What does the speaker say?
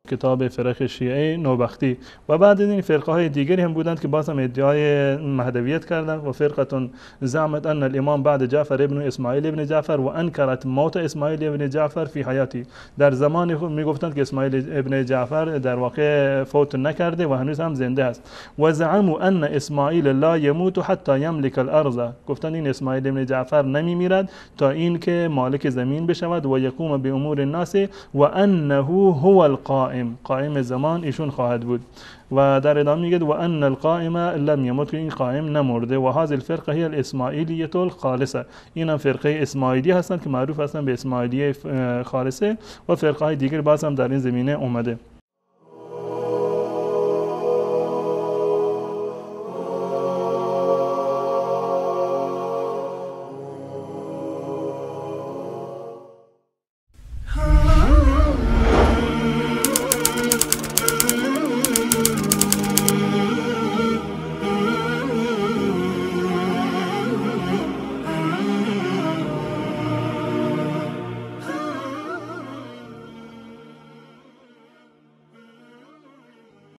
کتاب فرق شیعه نوبختی. و بعد این فرقه های دیگری هم بودند که باز هم ادعای مهدویت کردند. و فرقه زعمت ان الامام بعد جعفر ابن اسماعیل ابن جعفر و انکرت موت اسماعیل ابن جعفر فی حیاتی، در زمان خود میگفتند که اسماعیل ابن جعفر در واقع فوت نکرده و هنوز هم زنده است. و زعموا ان اسماعیل لا يموت حتى يملك الارض، گفتند این اسماعیل ابن جعفر نمیمیرد تا این که مالک زمین بشود و یقوم به امور الناس و انه هو القائم، قائم زمان ایشون خواهد بود. و در ادامه میگه و ان القائم لم يمت، این قائم نمرده. و هذه الفرقه هي الاسماعیلیه الخالصه، این هم فرقه اسماعیلی هستند که معروف هستند به اسماعیلیه خالصه. و فرقه های دیگر باز هم در این زمینه اومده.